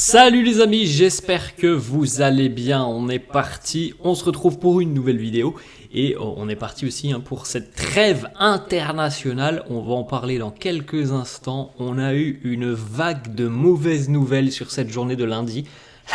Salut les amis, j'espère que vous allez bien. On est parti, on se retrouve pour une nouvelle vidéo et on est parti aussi pour cette trêve internationale. On va en parler dans quelques instants. On a eu une vague de mauvaises nouvelles sur cette journée de lundi.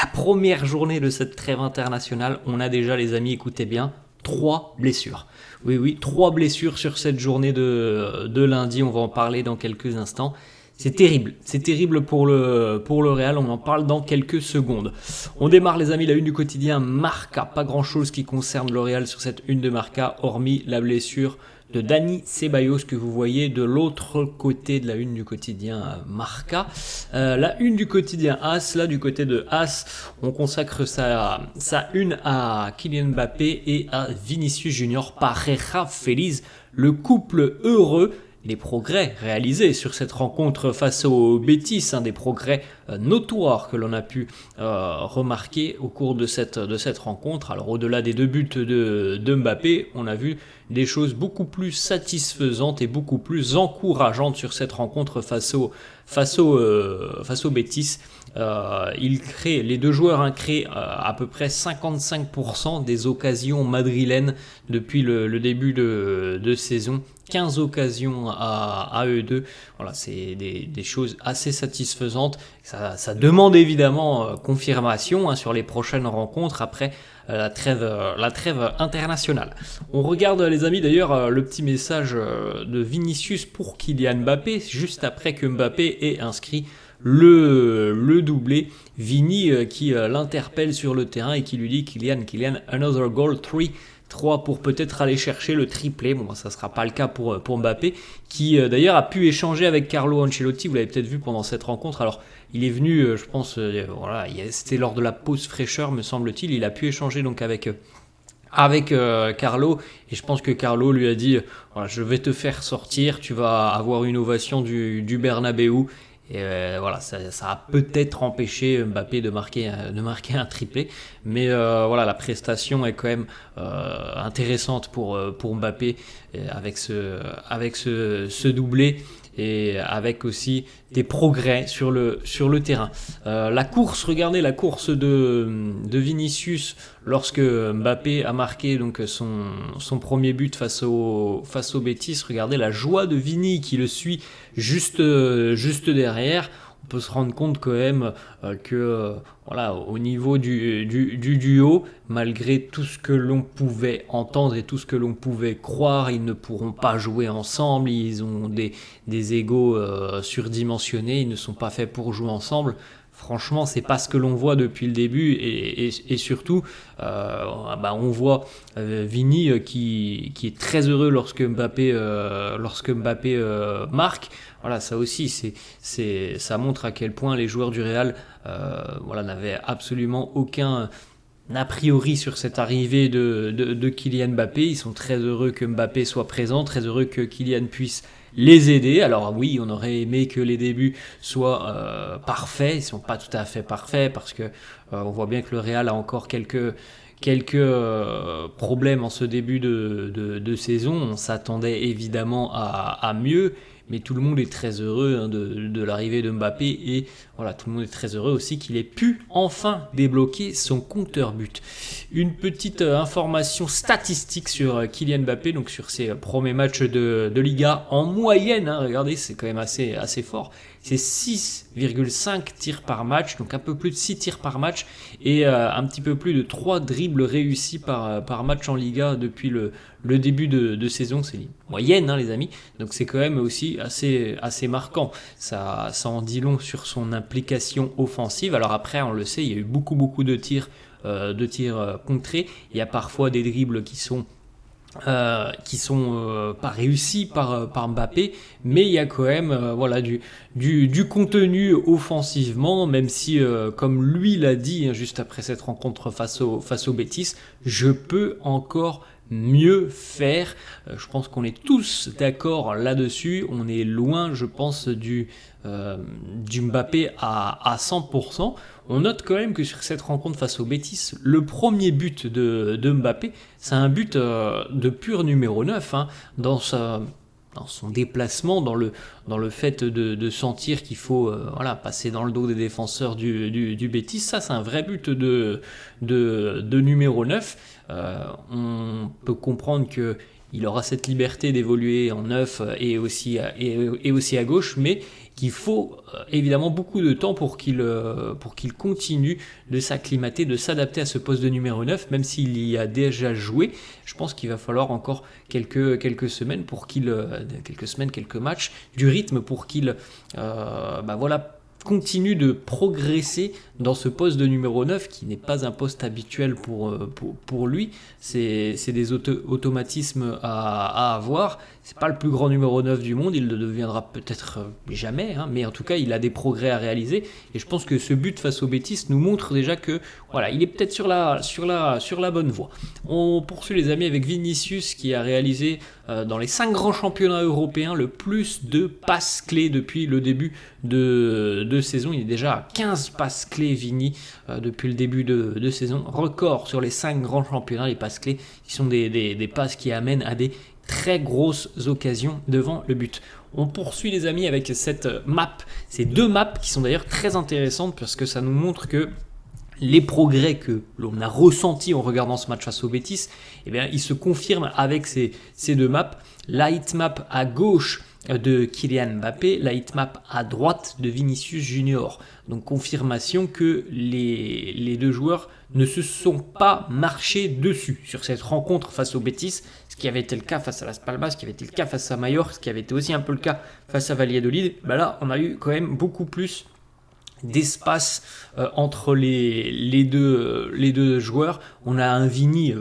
La première journée de cette trêve internationale, on a déjà, les amis, écoutez bien, 3 blessures. Oui, 3 blessures sur cette journée de lundi. On va en parler dans quelques instants. C'est terrible pour le Real, on en parle dans quelques secondes. On démarre les amis, la une du quotidien Marca, pas grand chose qui concerne le Real sur cette une de Marca, hormis la blessure de Dani Ceballos que vous voyez de l'autre côté de la une du quotidien Marca. La une du quotidien AS, là du côté de AS, on consacre sa une à Kylian Mbappé et à Vinicius Junior Pareja Feliz, le couple heureux. Les progrès réalisés sur cette rencontre face au Betis, des progrès notoires que l'on a pu remarquer au cours de cette rencontre. Alors au-delà des 2 buts de Mbappé, on a vu des choses beaucoup plus satisfaisantes et beaucoup plus encourageantes sur cette rencontre face au Betis. Les deux joueurs créent à peu près 55% des occasions madrilènes depuis le début de saison. 15 occasions à eux deux. Voilà, c'est des choses assez satisfaisantes. Ça demande évidemment confirmation sur les prochaines rencontres après la trêve internationale. On regarde les amis d'ailleurs le petit message de Vinicius pour Kylian Mbappé, juste après que Mbappé ait inscrit le doublé. Vini qui l'interpelle sur le terrain et qui lui dit Kylian, another goal, 3 pour peut-être aller chercher le triplé. Bon, ça ne sera pas le cas pour Mbappé, qui d'ailleurs a pu échanger avec Carlo Ancelotti, vous l'avez peut-être vu pendant cette rencontre. Alors, il est venu, je pense, c'était lors de la pause fraîcheur, me semble-t-il, il a pu échanger donc avec Carlo, et je pense que Carlo lui a dit voilà, je vais te faire sortir, tu vas avoir une ovation du Bernabéu. Et ça a peut-être empêché Mbappé de marquer un triplé, mais la prestation est quand même intéressante pour Mbappé avec ce doublé et avec aussi des progrès sur le terrain. Regardez la course de Vinicius lorsque Mbappé a marqué donc son premier but face au Betis. Regardez la joie de Vini qui le suit juste derrière. On peut se rendre compte quand même que au niveau du duo, malgré tout ce que l'on pouvait entendre et tout ce que l'on pouvait croire, ils ne pourront pas jouer ensemble, ils ont des égos surdimensionnés, ils ne sont pas faits pour jouer ensemble. Franchement, c'est pas ce que l'on voit depuis le début et surtout, on voit Vini qui est très heureux lorsque Mbappé marque. Voilà, ça aussi, ça montre à quel point les joueurs du Real n'avaient absolument aucun a priori sur cette arrivée de Kylian Mbappé. Ils sont très heureux que Mbappé soit présent, très heureux que Kylian puisse les aider. Alors oui, on aurait aimé que les débuts soient parfaits. Ils ne sont pas tout à fait parfaits parce que on voit bien que le Real a encore quelques problèmes en ce début de saison. On s'attendait évidemment à mieux. Mais tout le monde est très heureux de l'arrivée de Mbappé et tout le monde est très heureux aussi qu'il ait pu enfin débloquer son compteur but. Une petite information statistique sur Kylian Mbappé, donc sur ses premiers matchs de Liga en moyenne, regardez, c'est quand même assez fort. C'est 6,5 tirs par match, donc un peu plus de 6 tirs par match et un petit peu plus de 3 dribbles réussis par match en Liga depuis le début de saison. C'est moyenne les amis, donc c'est quand même aussi assez marquant. Ça en dit long sur son implication offensive. Alors après, on le sait, il y a eu beaucoup de tirs contrés. Il y a parfois des dribbles qui sont pas réussis par Mbappé, mais il y a quand même du contenu offensivement, même si comme lui l'a dit juste après cette rencontre face au Betis, je peux encore mieux faire. Je pense qu'on est tous d'accord là-dessus. On est loin, je pense, du Mbappé à 100%. On note quand même que sur cette rencontre face au Betis, le premier but de Mbappé, c'est un but de pur numéro 9 dans sa dans son déplacement, dans le fait de sentir qu'il faut passer dans le dos des défenseurs du Betis. Ça, c'est un vrai but de numéro 9. On peut comprendre que il aura cette liberté d'évoluer en neuf et aussi à gauche, mais qu'il faut évidemment beaucoup de temps pour qu'il continue de s'acclimater, de s'adapter à ce poste de numéro 9, même s'il y a déjà joué. Je pense qu'il va falloir encore quelques semaines quelques matchs, du rythme pour qu'il continue de progresser dans ce poste de numéro 9 qui n'est pas un poste habituel pour lui. C'est des automatismes à avoir. C'est pas le plus grand numéro 9 du monde, il ne le deviendra peut-être jamais, mais en tout cas il a des progrès à réaliser, et je pense que ce but face au Betis nous montre déjà que il est peut-être sur la bonne voie. On poursuit les amis avec Vinicius qui a réalisé dans les 5 grands championnats européens le plus de passes clés depuis le début de saison. Il est déjà à 15 passes clés Vini depuis le début de saison, record sur les 5 grands championnats. Les passes clés qui sont des passes qui amènent à des très grosses occasions devant le but. On poursuit les amis avec cette map, ces 2 maps qui sont d'ailleurs très intéressantes parce que ça nous montre que les progrès que l'on a ressentis en regardant ce match face au Betis, ils se confirment avec ces 2 maps. La hitmap à gauche de Kylian Mbappé, la hitmap à droite de Vinicius Junior. Donc confirmation que les 2 joueurs ne se sont pas marchés dessus sur cette rencontre face au Betis, ce qui avait été le cas face à Las Palmas, ce qui avait été le cas face à Mallorca, ce qui avait été aussi un peu le cas face à Valladolid. Là, on a eu quand même beaucoup plus d'espace entre les deux joueurs. On a un Vini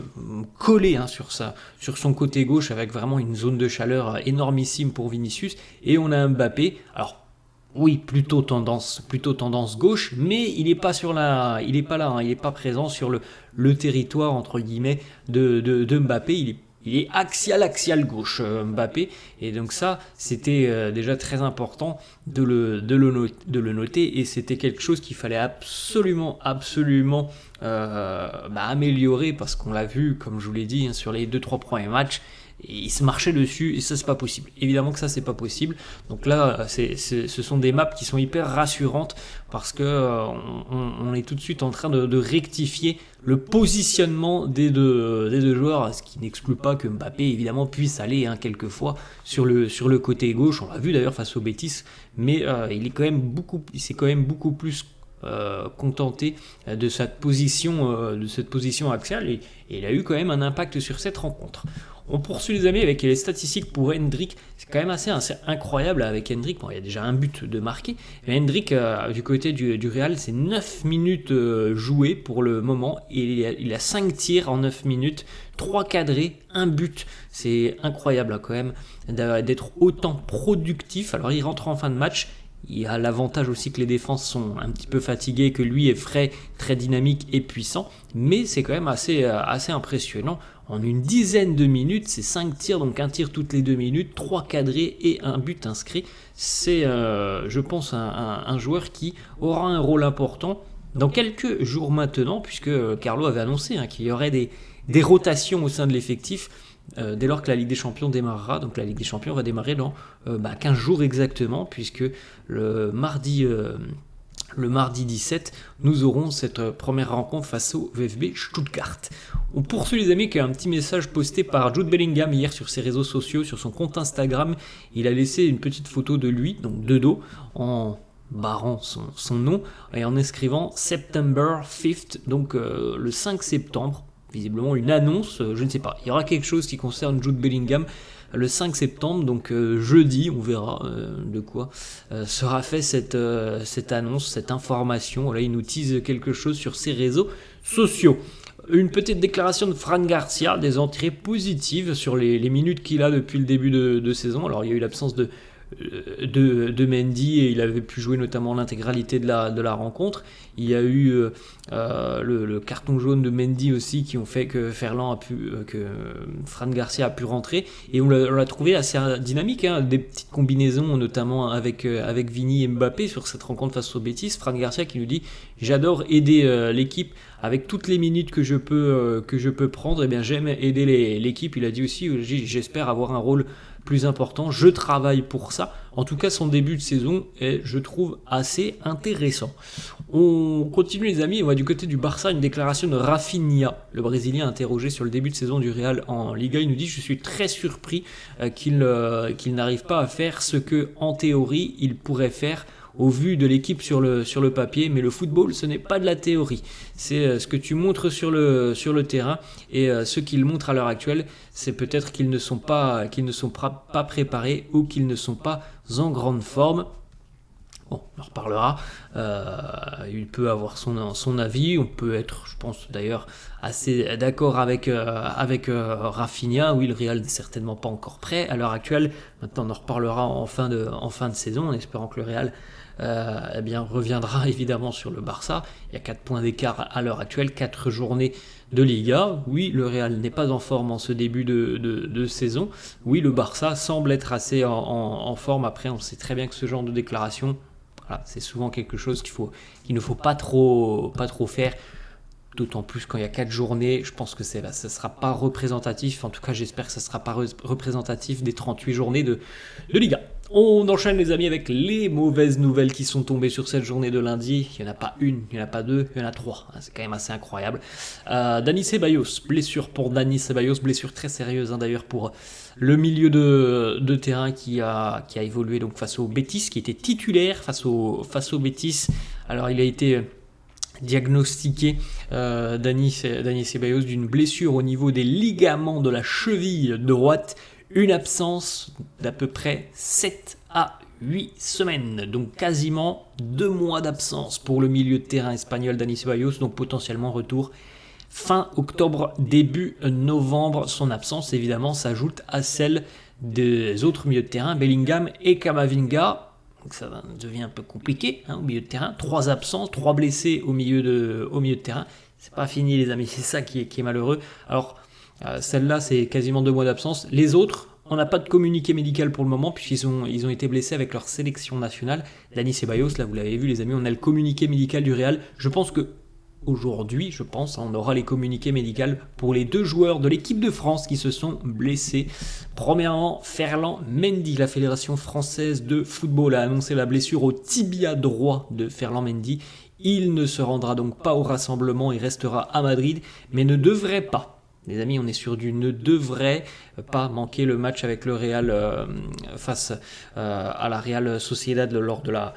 collé sur son côté gauche avec vraiment une zone de chaleur énormissime pour Vinicius, et on a un Mbappé, alors oui, plutôt tendance gauche, mais il n'est pas là, il n'est pas présent sur le territoire entre guillemets de Mbappé. Il est axial gauche, Mbappé, et donc ça, c'était déjà très important de le noter, et c'était quelque chose qu'il fallait absolument améliorer, parce qu'on l'a vu, comme je vous l'ai dit, sur les 2-3 premiers matchs, et il se marchait dessus, et ça c'est pas possible. Évidemment que ça c'est pas possible. Donc là, ce sont des maps qui sont hyper rassurantes, parce que on est tout de suite en train de rectifier le positionnement des deux joueurs, ce qui n'exclut pas que Mbappé évidemment puisse aller quelquefois sur le côté gauche. On l'a vu d'ailleurs face au Betis, mais il s'est quand même beaucoup plus contenté de cette position axiale, et il a eu quand même un impact sur cette rencontre. On poursuit les amis avec les statistiques pour Hendrick. C'est quand même assez incroyable avec Hendrick. Bon, il y a déjà un but de marqué, mais Hendrick du côté du Real, c'est 9 minutes jouées pour le moment, et il a 5 tirs en 9 minutes, 3 cadrés, 1 but. C'est incroyable quand même d'être autant productif. Alors il rentre en fin de match. Il y a l'avantage aussi que les défenses sont un petit peu fatiguées, que lui est frais, très dynamique et puissant, mais c'est quand même assez impressionnant. En une dizaine de minutes, c'est 5 tirs, donc 1 tir toutes les 2 minutes, 3 cadrés et 1 but inscrit. C'est, je pense, un joueur qui aura un rôle important dans quelques jours maintenant, puisque Carlo avait annoncé qu'il y aurait des rotations au sein de l'effectif. Dès lors que la Ligue des Champions démarrera. Donc la Ligue des Champions va démarrer dans 15 jours exactement, puisque le mardi 17, nous aurons cette première rencontre face au VfB Stuttgart. On poursuit les amis, avec un petit message posté par Jude Bellingham hier sur ses réseaux sociaux, sur son compte Instagram. Il a laissé une petite photo de lui, donc de dos, en barrant son nom, et en inscrivant September 5th, donc le 5 septembre. Visiblement une annonce, je ne sais pas. Il y aura quelque chose qui concerne Jude Bellingham le 5 septembre, donc jeudi, on verra de quoi sera fait cette annonce, cette information. Voilà, il nous tease quelque chose sur ses réseaux sociaux. Une petite déclaration de Fran Garcia, des entrées positives sur les minutes qu'il a depuis le début de saison. Alors il y a eu l'absence de Mendy, et il avait pu jouer notamment l'intégralité de la rencontre. Il y a eu le carton jaune de Mendy aussi, qui ont fait que Fran Garcia a pu rentrer, et on l'a trouvé assez dynamique, des petites combinaisons notamment avec Vini et Mbappé sur cette rencontre face au Betis. Fran Garcia qui nous dit: j'adore aider l'équipe avec toutes les minutes que je peux prendre. Et bien j'aime aider l'équipe. Il a dit aussi: j'espère avoir un rôle plus important. Je travaille pour ça. En tout cas, son début de saison est, je trouve, assez intéressant. On continue les amis, on va du côté du Barça, une déclaration de Rafinha, le Brésilien interrogé sur le début de saison du Real en Liga. Il nous dit: je suis très surpris qu'il n'arrive pas à faire ce que, en théorie, il pourrait faire au vu de l'équipe sur le papier, mais le football, ce n'est pas de la théorie. C'est ce que tu montres sur le terrain, et ce qu'ils montrent à l'heure actuelle, c'est peut-être qu'ils ne sont pas préparés ou qu'ils ne sont pas en grande forme. Bon, on en reparlera. Il peut avoir son avis. On peut être, je pense d'ailleurs, assez d'accord avec Rafinha. Oui, le Real n'est certainement pas encore prêt à l'heure actuelle. Maintenant, on en reparlera en fin de saison, en espérant que le Real reviendra évidemment sur le Barça. Il y a 4 points d'écart à l'heure actuelle, 4 journées de Liga. Oui, le Real n'est pas en forme en ce début de saison. Oui, le Barça semble être assez en forme. Après, on sait très bien que ce genre de déclaration, voilà, c'est souvent quelque chose qu'il ne faut pas trop faire. D'autant plus quand il y a 4 journées, je pense que ça ne sera pas représentatif. En tout cas, j'espère que ça ne sera pas représentatif des 38 journées de Liga. On enchaîne les amis avec les mauvaises nouvelles qui sont tombées sur cette journée de lundi. Il n'y en a pas une, il n'y en a pas deux, il y en a 3. C'est quand même assez incroyable. Dani Ceballos, blessure pour Dani Ceballos, blessure très sérieuse d'ailleurs pour le milieu de terrain qui a évolué donc face au Betis, qui était titulaire face au Betis. Alors il a été diagnostiqué Dani Ceballos d'une blessure au niveau des ligaments de la cheville droite, une absence d'à peu près 7 à 8 semaines, donc quasiment 2 mois d'absence pour le milieu de terrain espagnol Dani Ceballos, donc potentiellement retour fin octobre, début novembre. Son absence évidemment s'ajoute à celle des autres milieux de terrain, Bellingham et Camavinga. Donc ça devient un peu compliqué au milieu de terrain. 3 absents, 3 blessés au milieu de terrain. C'est pas fini les amis, c'est ça qui est malheureux. Alors celle-là c'est quasiment 2 mois d'absence. Les autres, on n'a pas de communiqué médical pour le moment puisqu'ils ont été blessés avec leur sélection nationale. Dani Ceballos, là vous l'avez vu les amis, on a le communiqué médical du Real. Je pense que aujourd'hui, on aura les communiqués médicaux pour les 2 joueurs de l'équipe de France qui se sont blessés. Premièrement, Ferland Mendy. La Fédération française de football a annoncé la blessure au tibia droit de Ferland Mendy. Il ne se rendra donc pas au rassemblement et restera à Madrid, mais ne devrait pas. Les amis, on est sur du ne devrait pas manquer le match avec le Real face à la Real Sociedad lors de la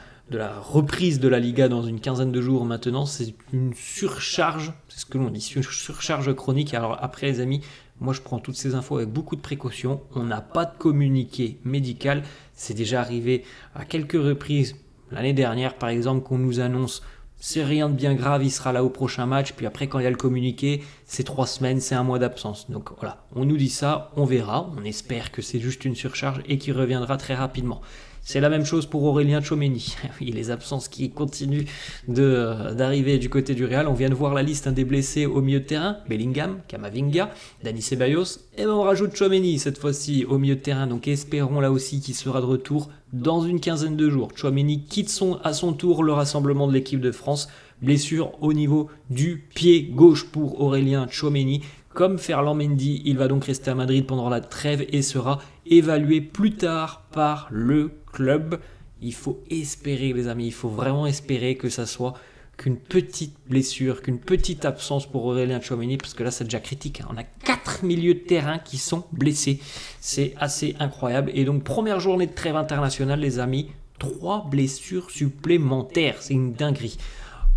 reprise de la Liga dans une quinzaine de jours maintenant. C'est une surcharge, c'est ce que l'on dit, une surcharge chronique. Alors après les amis, moi je prends toutes ces infos avec beaucoup de précaution. On n'a pas de communiqué médical. C'est déjà arrivé à quelques reprises l'année dernière par exemple qu'on nous annonce c'est rien de bien grave, il sera là au prochain match. Puis après, quand il y a le communiqué, c'est 3 semaines, c'est 1 mois d'absence. Donc voilà, on nous dit ça, on verra. On espère que c'est juste une surcharge et qu'il reviendra très rapidement. C'est la même chose pour Aurélien Tchouameni. Oui, les absences qui continuent d'arriver du côté du Real. On vient de voir la liste des blessés au milieu de terrain. Bellingham, Camavinga, Dani Ceballos. Et on rajoute Tchouameni cette fois-ci au milieu de terrain. Donc espérons là aussi qu'il sera de retour dans une quinzaine de jours. Tchouameni quitte à son tour le rassemblement de l'équipe de France. Blessure au niveau du pied gauche pour Aurélien Tchouameni. Comme Ferland Mendy, il va donc rester à Madrid pendant la trêve et sera évalué plus tard par le club. Il faut espérer les amis, il faut vraiment espérer que ça soit qu'une petite blessure, qu'une petite absence pour Aurélien Tchouameni, parce que là c'est déjà critique. On a 4 milieux de terrain qui sont blessés. C'est assez incroyable. Et donc première journée de trêve internationale les amis, 3 blessures supplémentaires. C'est une dinguerie.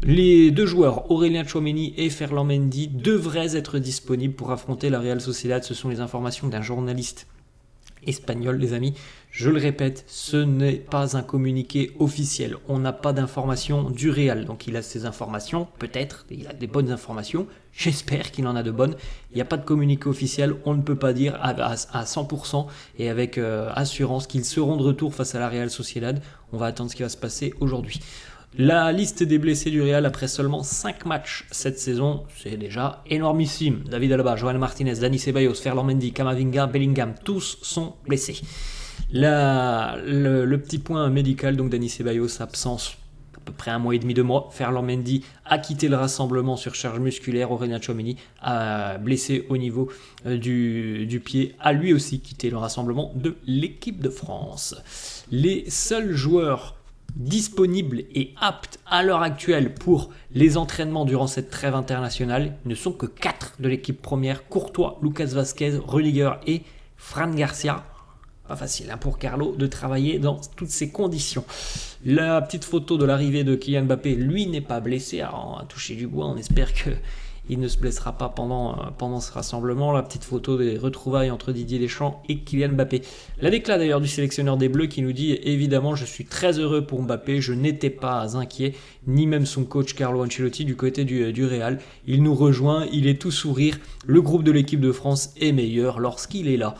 Les 2 joueurs, Aurélien Tchouameni et Ferland Mendy, devraient être disponibles pour affronter la Real Sociedad. Ce sont les informations d'un journaliste espagnol, les amis. Je le répète, ce n'est pas un communiqué officiel. On n'a pas d'informations du Real. Donc il a ces informations, peut-être, il a des bonnes informations. J'espère qu'il en a de bonnes. Il n'y a pas de communiqué officiel. On ne peut pas dire à 100% et avec assurance qu'ils seront de retour face à la Real Sociedad. On va attendre ce qui va se passer aujourd'hui. La liste des blessés du Real après seulement 5 matchs cette saison, c'est déjà énormissime. David Alaba, Joan Martinez, Dani Ceballos, Ferland Mendy, Camavinga, Bellingham, tous sont blessés. Le petit point médical, donc Dani Ceballos, absence peu près un mois et demi, 2 mois. Ferland Mendy a quitté le rassemblement sur charge musculaire. Aurélien Tchouaméni a blessé au niveau du pied, a lui aussi quitté le rassemblement de l'équipe de France. Les seuls joueurs disponibles et aptes à l'heure actuelle pour les entraînements durant cette trêve internationale ne sont que 4 de l'équipe première: Courtois, Lucas Vazquez, Rudiger et Fran Garcia. Pas facile pour Carlo de travailler dans toutes ces conditions. La petite photo de l'arrivée de Kylian Mbappé, lui, n'est pas blessé. Alors, on va toucher du bois, on espère qu'il ne se blessera pas pendant ce rassemblement. La petite photo des retrouvailles entre Didier Deschamps et Kylian Mbappé. La déclat d'ailleurs du sélectionneur des Bleus qui nous dit: évidemment, je suis très heureux pour Mbappé, je n'étais pas inquiet, ni même son coach Carlo Ancelotti du côté du Real. Il nous rejoint, il est tout sourire. Le groupe de l'équipe de France est meilleur lorsqu'il est là.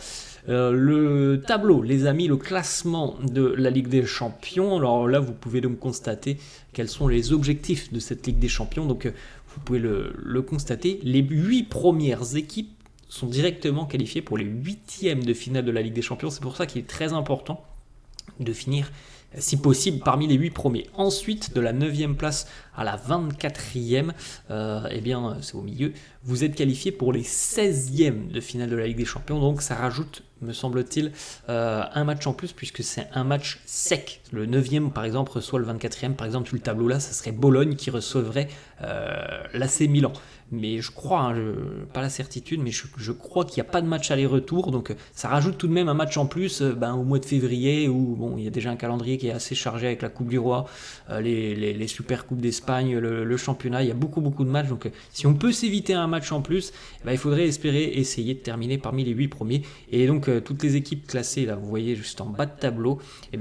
Le tableau, les amis, le classement de la Ligue des Champions. Alors là, vous pouvez donc constater quels sont les objectifs de cette Ligue des Champions. Donc, vous pouvez le constater. Les 8 premières équipes sont directement qualifiées pour les 8e de finale de la Ligue des Champions. C'est pour ça qu'il est très important de finir, si possible, parmi les 8 premiers. Ensuite, de la 9e place à la 24e, eh bien, c'est au milieu, vous êtes qualifié pour les 16e de finale de la Ligue des Champions. Donc, ça rajoute, me semble-t-il, un match en plus, puisque c'est un match sec. Le 9e, par exemple, reçoit le 24e. Par exemple, sur le tableau là, ça serait Bologne qui recevrait l'AC Milan. Mais je crois, pas la certitude, mais je crois qu'il n'y a pas de match aller-retour. Donc, ça rajoute tout de même un match en plus au mois de février, où bon, il y a déjà un calendrier qui est assez chargé avec la Coupe du Roi, les Super Coupes d'Espagne, le championnat. Il y a beaucoup de matchs. Donc, si on peut s'éviter un match en plus, il faudrait espérer essayer de terminer parmi les 8 premiers. Et donc, toutes les équipes classées, là, vous voyez juste en bas de tableau,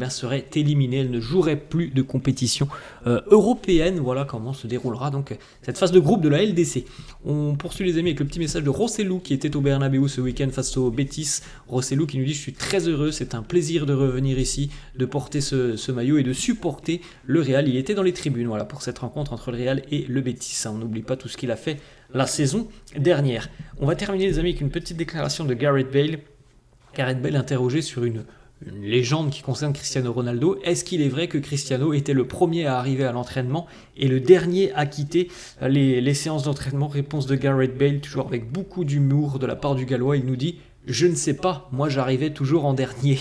seraient éliminées. Elles ne joueraient plus de compétition européenne. Voilà comment se déroulera donc cette phase de groupe de la LDC. On poursuit les amis avec le petit message de Rossellou qui était au Bernabéu ce week-end face au Betis. Rossellou qui nous dit: je suis très heureux, c'est un plaisir de revenir ici, de porter ce maillot et de supporter le Real. Il était dans les tribunes pour cette rencontre entre le Real et le Betis. On n'oublie pas tout ce qu'il a fait la saison dernière. On va terminer les amis avec une petite déclaration de Gareth Bale. Gareth Bale interrogé sur une légende qui concerne Cristiano Ronaldo. Est-ce qu'il est vrai que Cristiano était le premier à arriver à l'entraînement et le dernier à quitter les séances d'entraînement? Réponse de Gareth Bale, toujours avec beaucoup d'humour de la part du Gallois. Il nous dit: je ne sais pas, moi j'arrivais toujours en dernier.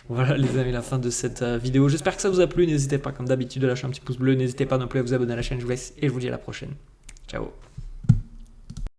Voilà les amis, la fin de cette vidéo. J'espère que ça vous a plu. N'hésitez pas comme d'habitude à lâcher un petit pouce bleu. N'hésitez pas non plus à vous abonner à la chaîne. Je vous laisse et je vous dis à la prochaine. Ciao.